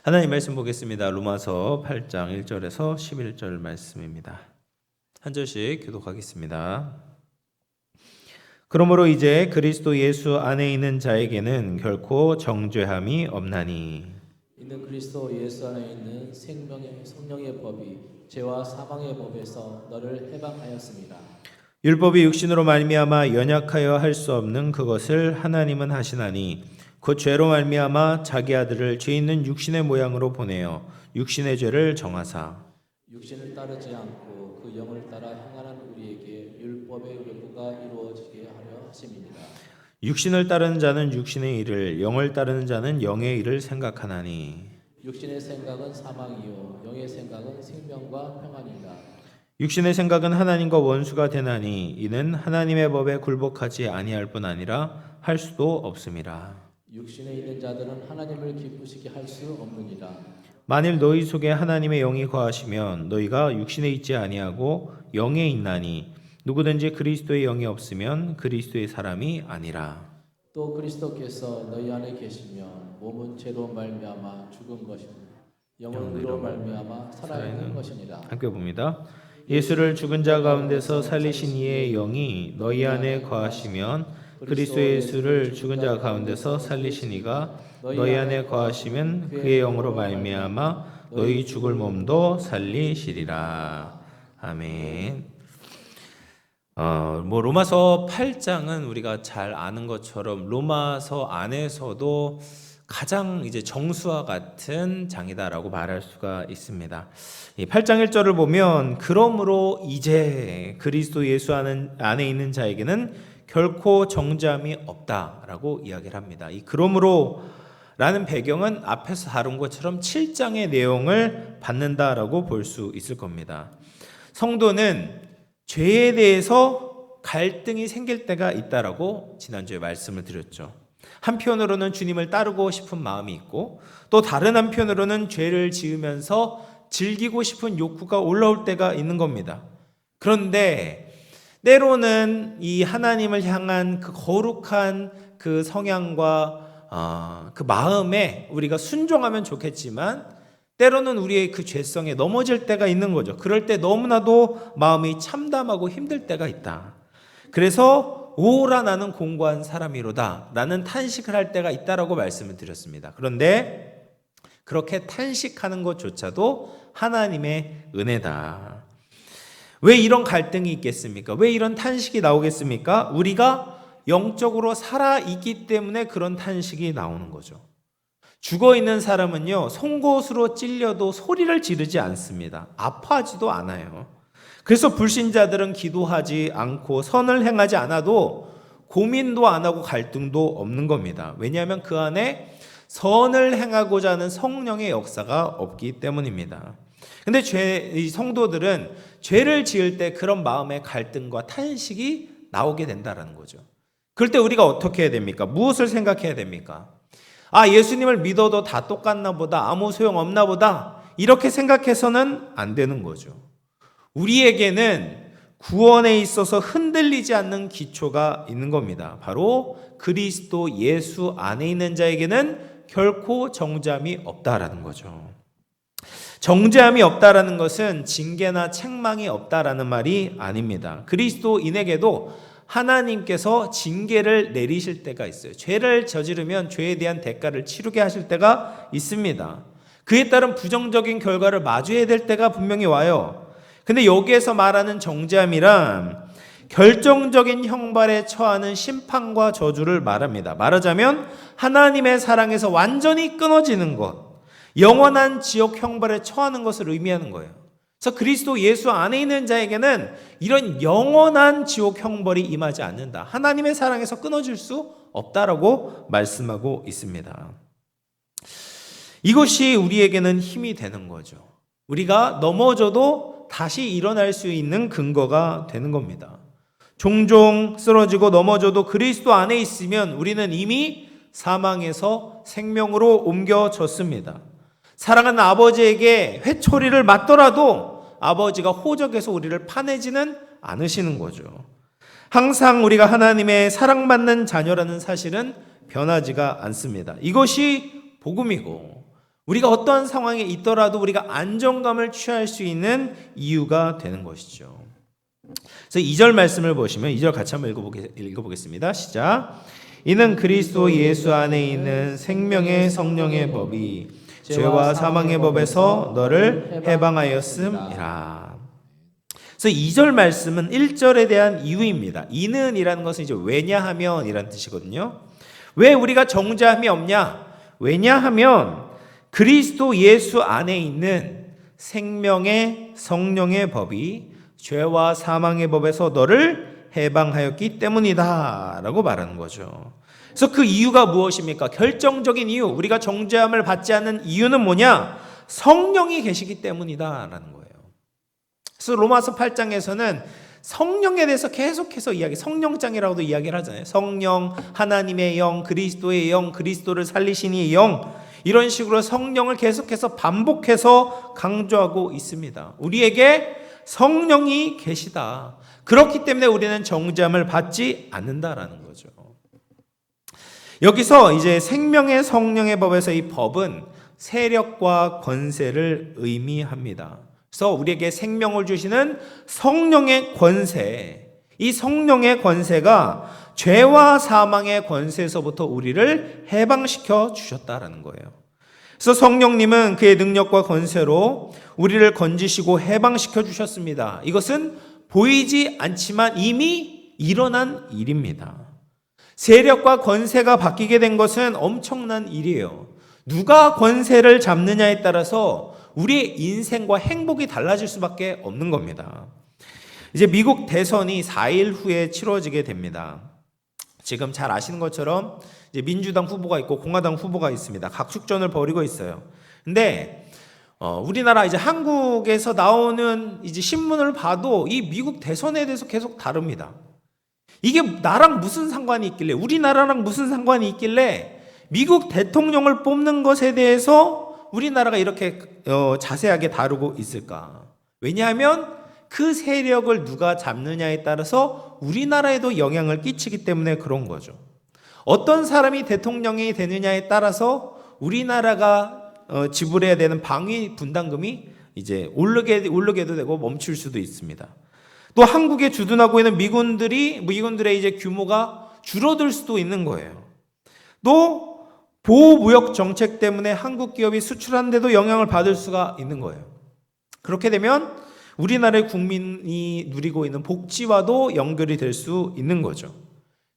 하나님 말씀 보겠습니다. 로마서 8장 1절에서 11절 말씀입니다. 한 절씩 교독하겠습니다. 그러므로 이제 그리스도 예수 안에 있는 자에게는 결코 정죄함이 없나니 이는 그리스도 예수 안에 있는 생명의 성령의 법이 죄와 사망의 법에서 너를 해방하였습니다. 율법이 육신으로 말미암아 연약하여 할 수 없는 그것을 하나님은 하시나니 곧 죄로 말미암아 자기 아들을 죄 있는 육신의 모양으로 보내어 육신의 죄를 정하사 육신을 따르지 않고 그 영을 따라 행하는 우리에게 율법의 요구가 이루어지게 하려 하심이니라. 육신을 따르는 자는 육신의 일을 영을 따르는 자는 영의 일을 생각하나니 육신의 생각은 사망이요 영의 생각은 생명과 평안이라. 육신의 생각은 하나님과 원수가 되나니 이는 하나님의 법에 굴복하지 아니할 뿐 아니라 할 수도 없음이라. 육신에 있는 자들은 하나님을 기쁘시게 할 수 없느니라. 만일 너희 속에 하나님의 영이 거하시면 너희가 육신에 있지 아니하고 영에 있나니 누구든지 그리스도의 영이 없으면 그리스도의 사람이 아니라. 또 그리스도께서 너희 안에 계시면 몸은 죄로 말미암아 죽은 것이요 영은 의로 말미암아 살아있는 것이니라. 함께 봅니다. 예수를 죽은 자 가운데서 살리신 이의 영이 너희 안에 거하시면 그리스도 예수를 죽은 자 가운데서 살리신 이가 너희 안에 거하시면 그의 영으로 말미암아 너희 죽을 몸도 살리시리라. 아멘. 로마서 8장은 우리가 잘 아는 것처럼 로마서 안에서도 가장 이제 정수와 같은 장이다라고 말할 수가 있습니다. 이 8장 1절을 보면 그러므로 이제 그리스도 예수 안에 있는 자에게는 결코 정죄함이 없다라고 이야기를 합니다. 이 그러므로 라는 배경은 앞에서 다룬 것처럼 7장의 내용을 받는다라고 볼 수 있을 겁니다. 성도는 죄에 대해서 갈등이 생길 때가 있다라고 지난주에 말씀을 드렸죠. 한편으로는 주님을 따르고 싶은 마음이 있고 또 다른 한편으로는 죄를 지으면서 즐기고 싶은 욕구가 올라올 때가 있는 겁니다. 그런데 때로는 이 하나님을 향한 그 거룩한 그 성향과 그 마음에 우리가 순종하면 좋겠지만 때로는 우리의 그 죄성에 넘어질 때가 있는 거죠. 그럴 때 너무나도 마음이 참담하고 힘들 때가 있다. 그래서 오라 나는 공고한 사람이로다 라는 탄식을 할 때가 있다라고 말씀을 드렸습니다. 그런데 그렇게 탄식하는 것조차도 하나님의 은혜다. 왜 이런 갈등이 있겠습니까? 왜 이런 탄식이 나오겠습니까? 우리가 영적으로 살아있기 때문에 그런 탄식이 나오는 거죠. 죽어있는 사람은요, 송곳으로 찔려도 소리를 지르지 않습니다. 아파하지도 않아요. 그래서 불신자들은 기도하지 않고 선을 행하지 않아도 고민도 안 하고 갈등도 없는 겁니다. 왜냐하면 그 안에 선을 행하고자 하는 성령의 역사가 없기 때문입니다. 근데 이 성도들은 죄를 지을 때 그런 마음의 갈등과 탄식이 나오게 된다는 거죠. 그럴 때 우리가 어떻게 해야 됩니까? 무엇을 생각해야 됩니까? 예수님을 믿어도 다 똑같나 보다, 아무 소용 없나 보다, 이렇게 생각해서는 안 되는 거죠. 우리에게는 구원에 있어서 흔들리지 않는 기초가 있는 겁니다. 바로 그리스도 예수 안에 있는 자에게는 결코 정죄함이 없다라는 거죠. 정죄함이 없다라는 것은 징계나 책망이 없다라는 말이 아닙니다. 그리스도인에게도 하나님께서 징계를 내리실 때가 있어요. 죄를 저지르면 죄에 대한 대가를 치르게 하실 때가 있습니다. 그에 따른 부정적인 결과를 마주해야 될 때가 분명히 와요. 근데 여기에서 말하는 정죄함이란 결정적인 형벌에 처하는 심판과 저주를 말합니다. 말하자면 하나님의 사랑에서 완전히 끊어지는 것, 영원한 지옥 형벌에 처하는 것을 의미하는 거예요. 그래서 그리스도 예수 안에 있는 자에게는 이런 영원한 지옥 형벌이 임하지 않는다. 하나님의 사랑에서 끊어질 수 없다라고 말씀하고 있습니다. 이것이 우리에게는 힘이 되는 거죠. 우리가 넘어져도 다시 일어날 수 있는 근거가 되는 겁니다. 종종 쓰러지고 넘어져도 그리스도 안에 있으면 우리는 이미 사망에서 생명으로 옮겨졌습니다. 사랑하는 아버지에게 회초리를 맞더라도 아버지가 호적에서 우리를 파내지는 않으시는 거죠. 항상 우리가 하나님의 사랑받는 자녀라는 사실은 변하지가 않습니다. 이것이 복음이고 우리가 어떠한 상황에 있더라도 우리가 안정감을 취할 수 있는 이유가 되는 것이죠. 그래서 2절 말씀을 보시면 2절 같이 한번 읽어보겠습니다. 시작. 이는 그리스도 예수 안에 있는 생명의 성령의 법이 죄와 사망의 법에서 너를 해방하였음이라. 그래서 2절 말씀은 1절에 대한 이유입니다. 이는이라는 것은 이제 왜냐하면 이라는 뜻이거든요. 왜 우리가 정죄함이 없냐? 왜냐하면 그리스도 예수 안에 있는 생명의 성령의 법이 죄와 사망의 법에서 너를 해방하였기 때문이다 라고 말하는 거죠. 그래서 그 이유가 무엇입니까? 결정적인 이유, 우리가 정죄함을 받지 않는 이유는 뭐냐? 성령이 계시기 때문이다 라는 거예요. 그래서 로마서 8장에서는 성령에 대해서 계속해서 성령장이라고도 이야기를 하잖아요. 성령, 하나님의 영, 그리스도의 영, 그리스도를 살리신 이 영, 이런 식으로 성령을 계속해서 반복해서 강조하고 있습니다. 우리에게 성령이 계시다. 그렇기 때문에 우리는 정죄함을 받지 않는다라는 거죠. 여기서 이제 생명의 성령의 법에서 이 법은 세력과 권세를 의미합니다. 그래서 우리에게 생명을 주시는 성령의 권세, 이 성령의 권세가 죄와 사망의 권세에서부터 우리를 해방시켜 주셨다라는 거예요. 그래서 성령님은 그의 능력과 권세로 우리를 건지시고 해방시켜 주셨습니다. 이것은 보이지 않지만 이미 일어난 일입니다. 세력과 권세가 바뀌게 된 것은 엄청난 일이에요. 누가 권세를 잡느냐에 따라서 우리의 인생과 행복이 달라질 수밖에 없는 겁니다. 이제 미국 대선이 4일 후에 치러지게 됩니다. 지금 잘 아시는 것처럼 이제 민주당 후보가 있고 공화당 후보가 있습니다. 각축전을 벌이고 있어요. 근데 우리나라 이제 한국에서 나오는 이제 신문을 봐도 이 미국 대선에 대해서 계속 다룹니다. 이게 나랑 무슨 상관이 있길래, 우리나라랑 무슨 상관이 있길래 미국 대통령을 뽑는 것에 대해서 우리나라가 이렇게 자세하게 다루고 있을까? 왜냐하면 그 세력을 누가 잡느냐에 따라서 우리나라에도 영향을 끼치기 때문에 그런 거죠. 어떤 사람이 대통령이 되느냐에 따라서 우리나라가 지불해야 되는 방위 분담금이 이제 오르게도 되고 멈출 수도 있습니다. 또 한국에 주둔하고 있는 미군들의 이제 규모가 줄어들 수도 있는 거예요. 또 보호무역 정책 때문에 한국 기업이 수출하는데도 영향을 받을 수가 있는 거예요. 그렇게 되면 우리나라의 국민이 누리고 있는 복지와도 연결이 될 수 있는 거죠.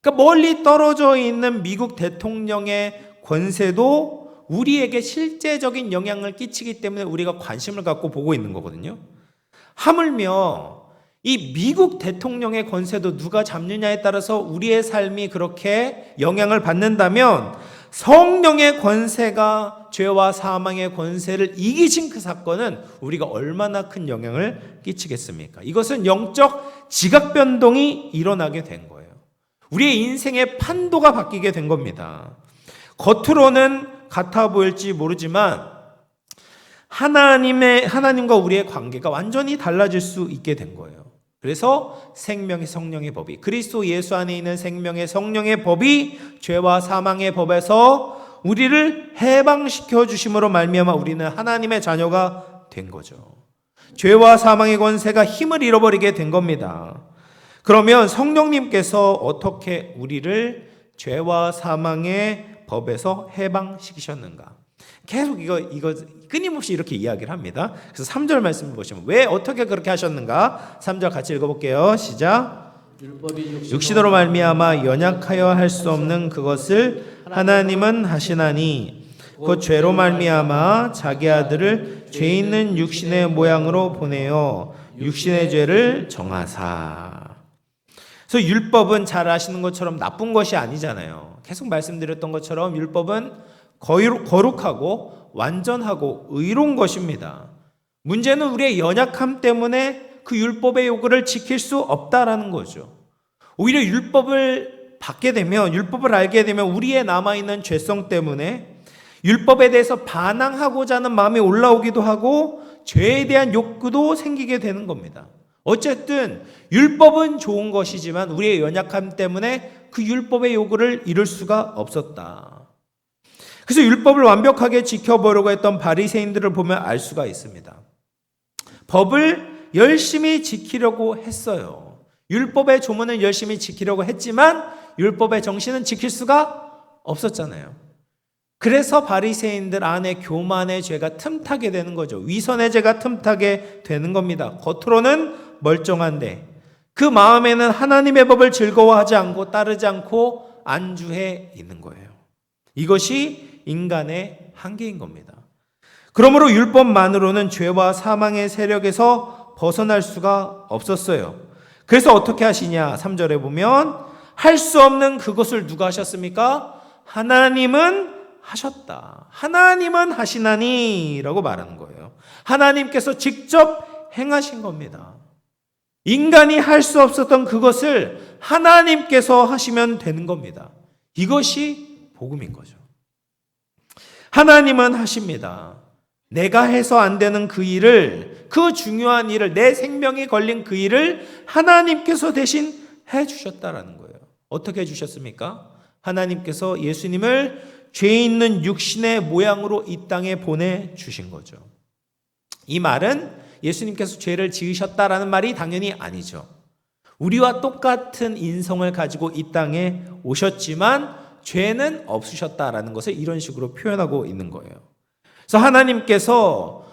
그러니까 멀리 떨어져 있는 미국 대통령의 권세도 우리에게 실제적인 영향을 끼치기 때문에 우리가 관심을 갖고 보고 있는 거거든요. 하물며 이 미국 대통령의 권세도 누가 잡느냐에 따라서 우리의 삶이 그렇게 영향을 받는다면 성령의 권세가 죄와 사망의 권세를 이기신 그 사건은 우리가 얼마나 큰 영향을 끼치겠습니까? 이것은 영적 지각 변동이 일어나게 된 거예요. 우리의 인생의 판도가 바뀌게 된 겁니다. 겉으로는 같아 보일지 모르지만 하나님과 우리의 관계가 완전히 달라질 수 있게 된 거예요. 그래서 생명의 성령의 법이, 그리스도 예수 안에 있는 생명의 성령의 법이 죄와 사망의 법에서 우리를 해방시켜 주심으로 말미암아 우리는 하나님의 자녀가 된 거죠. 죄와 사망의 권세가 힘을 잃어버리게 된 겁니다. 그러면 성령님께서 어떻게 우리를 죄와 사망의 법에서 해방시키셨는가? 계속 이거 끊임없이 이렇게 이야기를 합니다. 그래서 3절 말씀을 보시면 왜 어떻게 그렇게 하셨는가? 3절 같이 읽어볼게요. 시작. 육신으로 말미암아 연약하여 할 수 없는 그것을 하나님은 하시나니 그 죄로 말미암아 자기 아들을 죄 있는 육신의 모양으로 보내어 육신의 죄를 정하사. 그래서 율법은 잘 아시는 것처럼 나쁜 것이 아니잖아요. 계속 말씀드렸던 것처럼 율법은 거룩하고 완전하고 의로운 것입니다. 문제는 우리의 연약함 때문에 그 율법의 요구를 지킬 수 없다라는 거죠. 오히려 율법을 받게 되면, 율법을 알게 되면 우리의 남아있는 죄성 때문에 율법에 대해서 반항하고자 하는 마음이 올라오기도 하고 죄에 대한 욕구도 생기게 되는 겁니다. 어쨌든 율법은 좋은 것이지만 우리의 연약함 때문에 그 율법의 요구를 이룰 수가 없었다. 그래서 율법을 완벽하게 지켜보려고 했던 바리새인들을 보면 알 수가 있습니다. 법을 열심히 지키려고 했어요. 율법의 조문을 열심히 지키려고 했지만 율법의 정신은 지킬 수가 없었잖아요. 그래서 바리새인들 안에 교만의 죄가 틈타게 되는 거죠. 위선의 죄가 틈타게 되는 겁니다. 겉으로는 멀쩡한데 그 마음에는 하나님의 법을 즐거워하지 않고 따르지 않고 안주해 있는 거예요. 이것이 인간의 한계인 겁니다. 그러므로 율법만으로는 죄와 사망의 세력에서 벗어날 수가 없었어요. 그래서 어떻게 하시냐? 3절에 보면 할 수 없는 그것을 누가 하셨습니까? 하나님은 하셨다. 하나님은 하시나니 라고 말하는 거예요. 하나님께서 직접 행하신 겁니다. 인간이 할 수 없었던 그것을 하나님께서 하시면 되는 겁니다. 이것이 복음인 거죠. 하나님은 하십니다. 내가 해서 안 되는 그 일을, 그 중요한 일을, 내 생명이 걸린 그 일을 하나님께서 대신 해 주셨다라는 거예요. 어떻게 해 주셨습니까? 하나님께서 예수님을 죄 있는 육신의 모양으로 이 땅에 보내주신 거죠. 이 말은 예수님께서 죄를 지으셨다라는 말이 당연히 아니죠. 우리와 똑같은 인성을 가지고 이 땅에 오셨지만 죄는 없으셨다라는 것을 이런 식으로 표현하고 있는 거예요. 그래서 하나님께서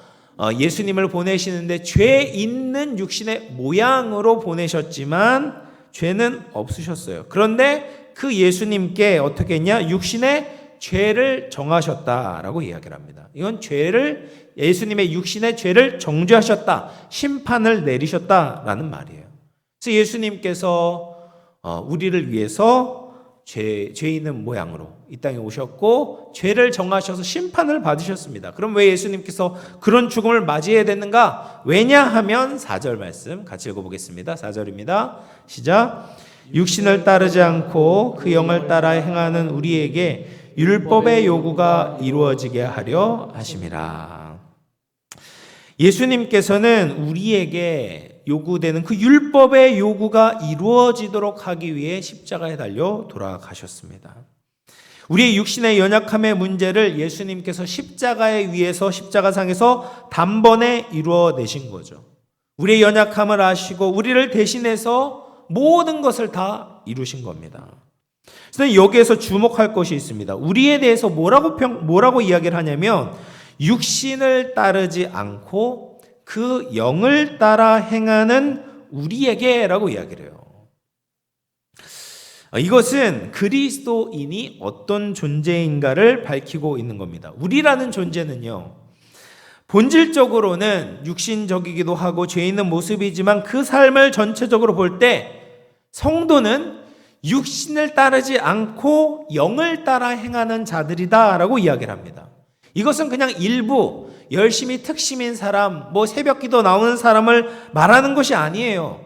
예수님을 보내시는데 죄 있는 육신의 모양으로 보내셨지만 죄는 없으셨어요. 그런데 그 예수님께 어떻게 했냐? 육신의 죄를 정하셨다라고 이야기를 합니다. 이건 예수님의 육신의 죄를 정죄하셨다, 심판을 내리셨다라는 말이에요. 그래서 예수님께서 우리를 위해서 죄 있는 모양으로 이 땅에 오셨고 죄를 정하셔서 심판을 받으셨습니다. 그럼 왜 예수님께서 그런 죽음을 맞이해야 됐는가? 왜냐하면 4절 말씀 같이 읽어보겠습니다. 4절입니다. 시작. 육신을 따르지 않고 그 영을 따라 행하는 우리에게 율법의 요구가 이루어지게 하려 하심이라. 예수님께서는 우리에게 요구되는 그 율법의 요구가 이루어지도록 하기 위해 십자가에 달려 돌아가셨습니다. 우리의 육신의 연약함의 문제를 예수님께서 십자가에 위해서 십자가상에서 단번에 이루어내신 거죠. 우리의 연약함을 아시고 우리를 대신해서 모든 것을 다 이루신 겁니다. 그래서 여기에서 주목할 것이 있습니다. 우리에 대해서 뭐라고 이야기를 하냐면 육신을 따르지 않고 그 영을 따라 행하는 우리에게라고 이야기를 해요. 이것은 그리스도인이 어떤 존재인가를 밝히고 있는 겁니다. 우리라는 존재는요, 본질적으로는 육신적이기도 하고 죄 있는 모습이지만 그 삶을 전체적으로 볼 때 성도는 육신을 따르지 않고 영을 따라 행하는 자들이다라고 이야기를 합니다. 이것은 그냥 일부 열심히 특심인 사람, 새벽기도 나오는 사람을 말하는 것이 아니에요.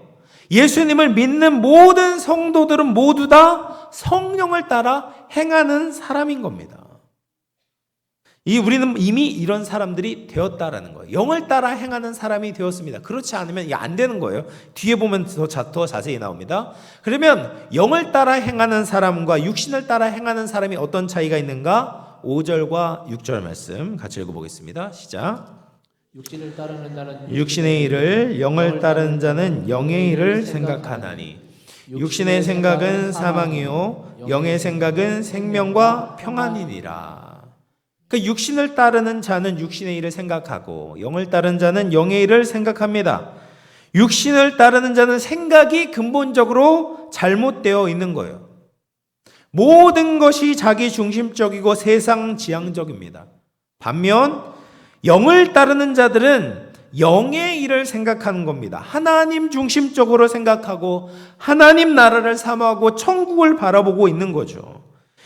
예수님을 믿는 모든 성도들은 모두 다 성령을 따라 행하는 사람인 겁니다. 우리는 이미 이런 사람들이 되었다라는 거예요. 영을 따라 행하는 사람이 되었습니다. 그렇지 않으면 이게 안 되는 거예요. 뒤에 보면 더 자세히 나옵니다. 그러면 영을 따라 행하는 사람과 육신을 따라 행하는 사람이 어떤 차이가 있는가? 5절과 6절 말씀 같이 읽어보겠습니다. 시작. 육신을 따르는 자는 육신의 일을, 영을 따르는 자는 영의 일을 생각하나니 육신의 생각은 사망이요 영의 생각은 생명과 평안이니라. 그러니까 육신을 따르는 자는 육신의 일을 생각하고 영을 따르는 자는 영의 일을 생각합니다. 육신을 따르는 자는 생각이 근본적으로 잘못되어 있는 거예요. 모든 것이 자기 중심적이고 세상 지향적입니다. 반면 영을 따르는 자들은 영의 일을 생각하는 겁니다. 하나님 중심적으로 생각하고 하나님 나라를 사모하고 천국을 바라보고 있는 거죠.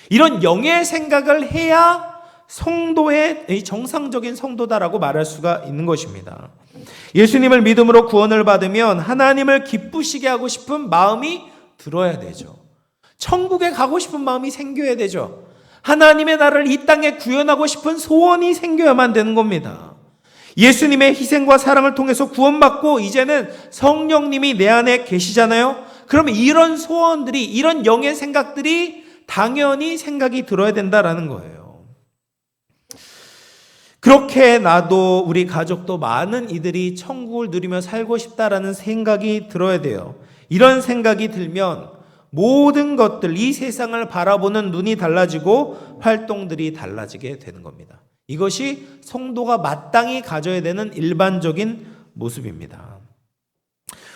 이런 영의 생각을 해야 성도의 정상적인 성도다라고 말할 수가 있는 것입니다. 예수님을 믿음으로 구원을 받으면 하나님을 기쁘시게 하고 싶은 마음이 들어야 되죠. 천국에 가고 싶은 마음이 생겨야 되죠. 하나님의 나라를 이 땅에 구현하고 싶은 소원이 생겨야만 되는 겁니다. 예수님의 희생과 사랑을 통해서 구원받고 이제는 성령님이 내 안에 계시잖아요. 그럼 이런 소원들이, 이런 영의 생각들이 당연히 생각이 들어야 된다라는 거예요. 그렇게 나도 우리 가족도 많은 이들이 천국을 누리며 살고 싶다라는 생각이 들어야 돼요. 이런 생각이 들면 모든 것들, 이 세상을 바라보는 눈이 달라지고 활동들이 달라지게 되는 겁니다. 이것이 성도가 마땅히 가져야 되는 일반적인 모습입니다.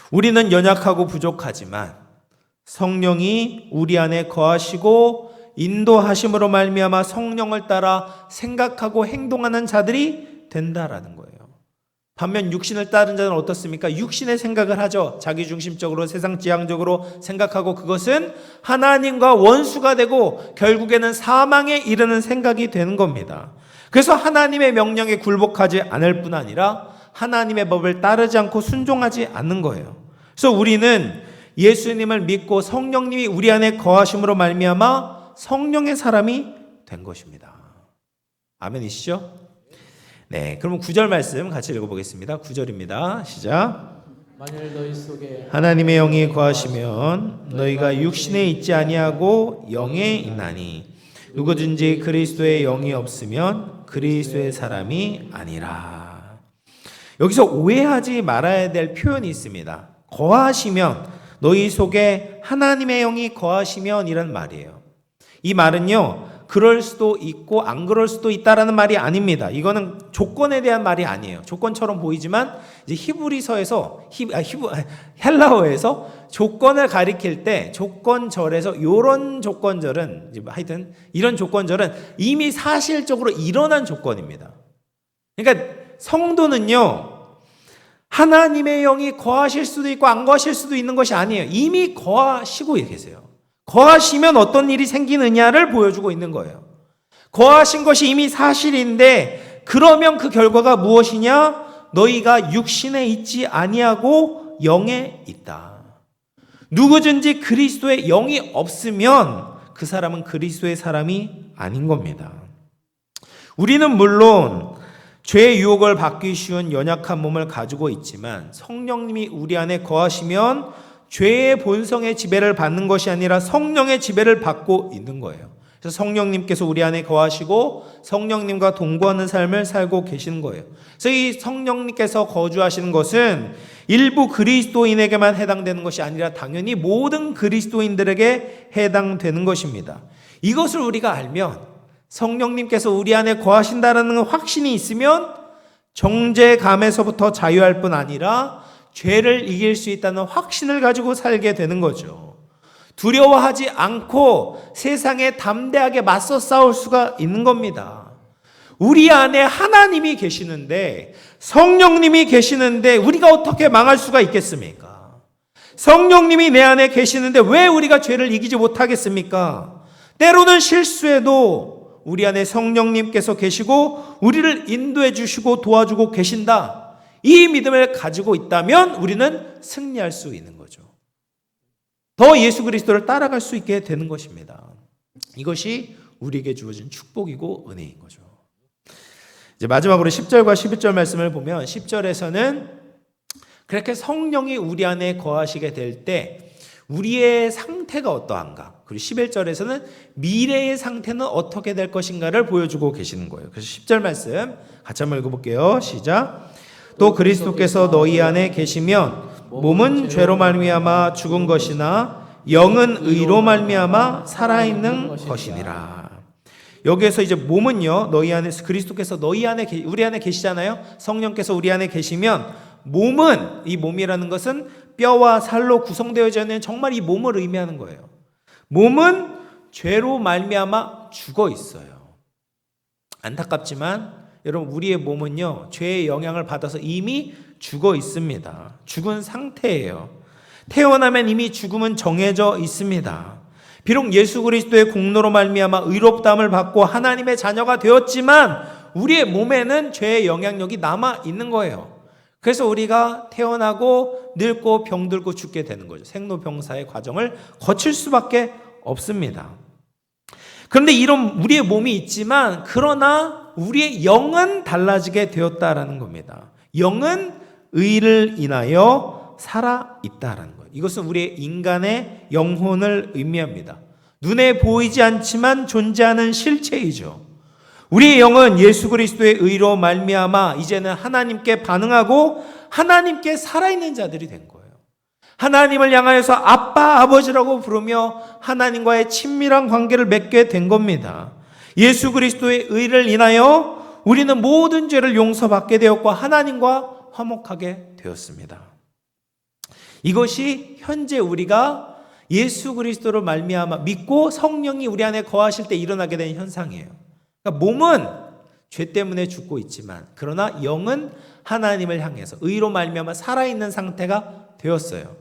우리는 연약하고 부족하지만 성령이 우리 안에 거하시고 인도하심으로 말미암아 성령을 따라 생각하고 행동하는 자들이 된다라는 거예요. 반면 육신을 따른 자는 어떻습니까? 육신의 생각을 하죠. 자기중심적으로 세상 지향적으로 생각하고 그것은 하나님과 원수가 되고 결국에는 사망에 이르는 생각이 되는 겁니다. 그래서 하나님의 명령에 굴복하지 않을 뿐 아니라 하나님의 법을 따르지 않고 순종하지 않는 거예요. 그래서 우리는 예수님을 믿고 성령님이 우리 안에 거하심으로 말미암아 성령의 사람이 된 것입니다. 아멘이시죠? 네, 그럼 9절 말씀 같이 읽어보겠습니다. 9절입니다. 시작. 만일 너희 속에 하나님의 영이 거하시면 너희가 육신에 있지 아니하고 영에 있나니 누구든지 그리스도의 영이 없으면 그리스도의 사람이 아니라. 여기서 오해하지 말아야 될 표현이 있습니다. 거하시면, 너희 속에 하나님의 영이 거하시면 이란 말이에요. 이 말은요, 그럴 수도 있고 안 그럴 수도 있다라는 말이 아닙니다. 이거는 조건에 대한 말이 아니에요. 조건처럼 보이지만 이제 히브리서에서 헬라어에서 조건을 가리킬 때 조건절에서 이런 조건절은 하여튼 이런 조건절은 이미 사실적으로 일어난 조건입니다. 그러니까 성도는요, 하나님의 영이 거하실 수도 있고 안 거하실 수도 있는 것이 아니에요. 이미 거하시고 계세요. 거하시면 어떤 일이 생기느냐를 보여주고 있는 거예요. 거하신 것이 이미 사실인데 그러면 그 결과가 무엇이냐? 너희가 육신에 있지 아니하고 영에 있다. 누구든지 그리스도의 영이 없으면 그 사람은 그리스도의 사람이 아닌 겁니다. 우리는 물론 죄의 유혹을 받기 쉬운 연약한 몸을 가지고 있지만 성령님이 우리 안에 거하시면 죄의 본성의 지배를 받는 것이 아니라 성령의 지배를 받고 있는 거예요. 그래서 성령님께서 우리 안에 거하시고 성령님과 동거하는 삶을 살고 계시는 거예요. 그래서 이 성령님께서 거주하시는 것은 일부 그리스도인에게만 해당되는 것이 아니라 당연히 모든 그리스도인들에게 해당되는 것입니다. 이것을 우리가 알면 성령님께서 우리 안에 거하신다는 확신이 있으면 정죄감에서부터 자유할 뿐 아니라 죄를 이길 수 있다는 확신을 가지고 살게 되는 거죠. 두려워하지 않고 세상에 담대하게 맞서 싸울 수가 있는 겁니다. 우리 안에 하나님이 계시는데, 성령님이 계시는데 우리가 어떻게 망할 수가 있겠습니까? 성령님이 내 안에 계시는데 왜 우리가 죄를 이기지 못하겠습니까? 때로는 실수해도 우리 안에 성령님께서 계시고 우리를 인도해 주시고 도와주고 계신다. 이 믿음을 가지고 있다면 우리는 승리할 수 있는 거죠. 더 예수 그리스도를 따라갈 수 있게 되는 것입니다. 이것이 우리에게 주어진 축복이고 은혜인 거죠. 이제 마지막으로 10절과 11절 말씀을 보면 10절에서는 그렇게 성령이 우리 안에 거하시게 될 때 우리의 상태가 어떠한가, 그리고 11절에서는 미래의 상태는 어떻게 될 것인가를 보여주고 계시는 거예요. 그래서 10절 말씀 같이 한번 읽어볼게요. 시작. 또 그리스도께서 너희 안에 계시면 몸은 죄로 말미암아 죽은 것이나 영은 의로 말미암아 살아있는 것이니라. 여기에서 이제 몸은요, 너희 안에, 그리스도께서 너희 안에 우리 안에 계시잖아요. 성령께서 우리 안에 계시면 몸은, 이 몸이라는 것은 뼈와 살로 구성되어져 있는 정말 이 몸을 의미하는 거예요. 몸은 죄로 말미암아 죽어 있어요. 안타깝지만 여러분, 우리의 몸은요, 죄의 영향을 받아서 이미 죽어 있습니다. 죽은 상태예요. 태어나면 이미 죽음은 정해져 있습니다. 비록 예수 그리스도의 공로로 말미암아 의롭다함을 받고 하나님의 자녀가 되었지만 우리의 몸에는 죄의 영향력이 남아 있는 거예요. 그래서 우리가 태어나고 늙고 병들고 죽게 되는 거죠. 생로병사의 과정을 거칠 수밖에 없습니다. 그런데 이런 우리의 몸이 있지만 그러나 우리의 영은 달라지게 되었다라는 겁니다. 영은 의를 인하여 살아있다라는 거예요. 이것은 우리의 인간의 영혼을 의미합니다. 눈에 보이지 않지만 존재하는 실체이죠. 우리의 영은 예수 그리스도의 의로 말미암아 이제는 하나님께 반응하고 하나님께 살아있는 자들이 된 거예요. 하나님을 향하여서 아빠, 아버지라고 부르며 하나님과의 친밀한 관계를 맺게 된 겁니다. 예수 그리스도의 의를 인하여 우리는 모든 죄를 용서받게 되었고 하나님과 화목하게 되었습니다. 이것이 현재 우리가 예수 그리스도를 말미암아 믿고 성령이 우리 안에 거하실 때 일어나게 된 현상이에요. 그러니까 몸은 죄 때문에 죽고 있지만 그러나 영은 하나님을 향해서 의로 말미암아 살아있는 상태가 되었어요.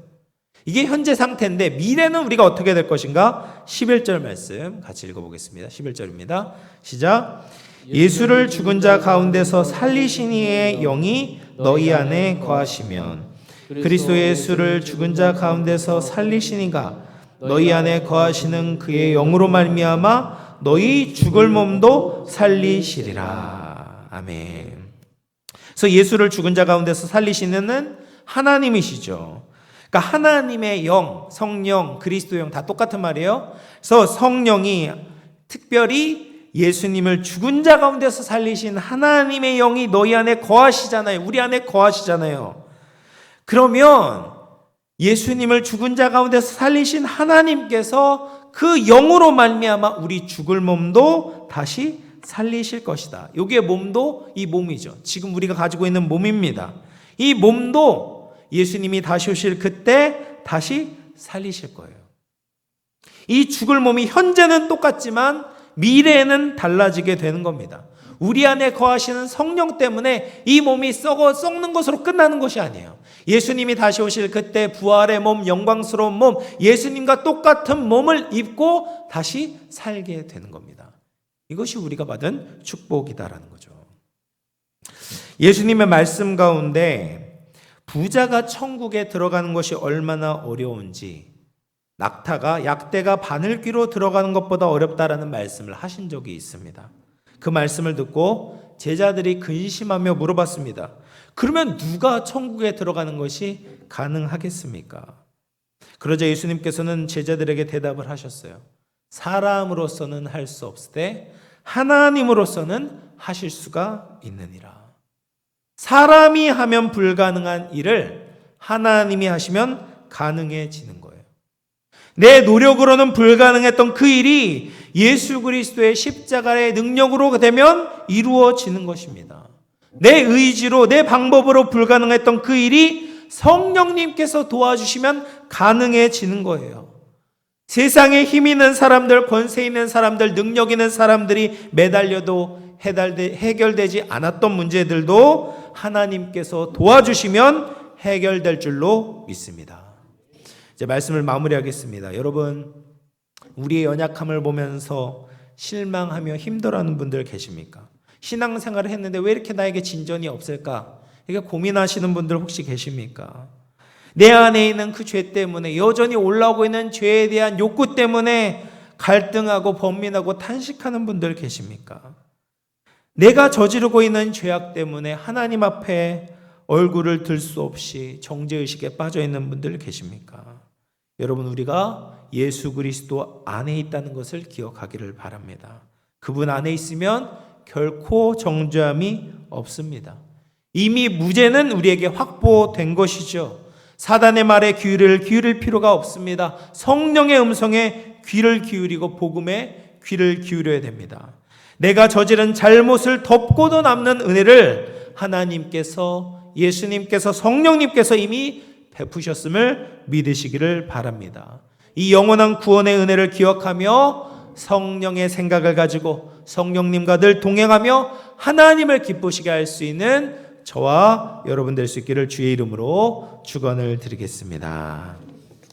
이게 현재 상태인데 미래는 우리가 어떻게 될 것인가? 11절 말씀 같이 읽어보겠습니다. 11절입니다. 시작. 예수를 죽은 자 가운데서 살리신 이의 영이 너희 안에 거하시면 그리스도 예수를 죽은 자 가운데서 살리신 이가 너희 안에 거하시는 그의 영으로 말미암아 너희 죽을 몸도 살리시리라. 아멘. 그래서 예수를 죽은 자 가운데서 살리시는 하나님이시죠. 그러니까 하나님의 영, 성령, 그리스도 영 다 똑같은 말이에요. 그래서 성령이 특별히 예수님을 죽은 자 가운데서 살리신 하나님의 영이 너희 안에 거하시잖아요. 우리 안에 거하시잖아요. 그러면 예수님을 죽은 자 가운데서 살리신 하나님께서 그 영으로 말미암아 우리 죽을 몸도 다시 살리실 것이다. 여기에 몸도 이 몸이죠. 지금 우리가 가지고 있는 몸입니다. 이 몸도 예수님이 다시 오실 그때 다시 살리실 거예요. 이 죽을 몸이 현재는 똑같지만 미래에는 달라지게 되는 겁니다. 우리 안에 거하시는 성령 때문에 이 몸이 썩는 것으로 끝나는 것이 아니에요. 예수님이 다시 오실 그때 부활의 몸, 영광스러운 몸, 예수님과 똑같은 몸을 입고 다시 살게 되는 겁니다. 이것이 우리가 받은 축복이다라는 거죠. 예수님의 말씀 가운데 부자가 천국에 들어가는 것이 얼마나 어려운지 낙타가 약대가 바늘귀로 들어가는 것보다 어렵다라는 말씀을 하신 적이 있습니다. 그 말씀을 듣고 제자들이 근심하며 물어봤습니다. 그러면 누가 천국에 들어가는 것이 가능하겠습니까? 그러자 예수님께서는 제자들에게 대답을 하셨어요. 사람으로서는 할 수 없으되 하나님으로서는 하실 수가 있느니라. 사람이 하면 불가능한 일을 하나님이 하시면 가능해지는 거예요. 내 노력으로는 불가능했던 그 일이 예수 그리스도의 십자가의 능력으로 되면 이루어지는 것입니다. 내 의지로 내 방법으로 불가능했던 그 일이 성령님께서 도와주시면 가능해지는 거예요. 세상에 힘 있는 사람들, 권세 있는 사람들, 능력 있는 사람들이 매달려도 해결되지 않았던 문제들도 하나님께서 도와주시면 해결될 줄로 믿습니다. 이제 말씀을 마무리하겠습니다. 여러분, 우리의 연약함을 보면서 실망하며 힘들어하는 분들 계십니까? 신앙생활을 했는데 왜 이렇게 나에게 진전이 없을까? 이게 고민하시는 분들 혹시 계십니까? 내 안에 있는 그 죄 때문에 여전히 올라오고 있는 죄에 대한 욕구 때문에 갈등하고 번민하고 탄식하는 분들 계십니까? 내가 저지르고 있는 죄악 때문에 하나님 앞에 얼굴을 들 수 없이 정죄의식에 빠져 있는 분들 계십니까? 여러분, 우리가 예수 그리스도 안에 있다는 것을 기억하기를 바랍니다. 그분 안에 있으면 결코 정죄함이 없습니다. 이미 무죄는 우리에게 확보된 것이죠. 사단의 말에 귀를 기울일 필요가 없습니다. 성령의 음성에 귀를 기울이고 복음에 귀를 기울여야 됩니다. 내가 저지른 잘못을 덮고도 남는 은혜를 하나님께서, 예수님께서, 성령님께서 이미 베푸셨음을 믿으시기를 바랍니다. 이 영원한 구원의 은혜를 기억하며 성령의 생각을 가지고 성령님과 늘 동행하며 하나님을 기쁘시게 할 수 있는 저와 여러분 될 수 있기를 주의 이름으로 축원을 드리겠습니다.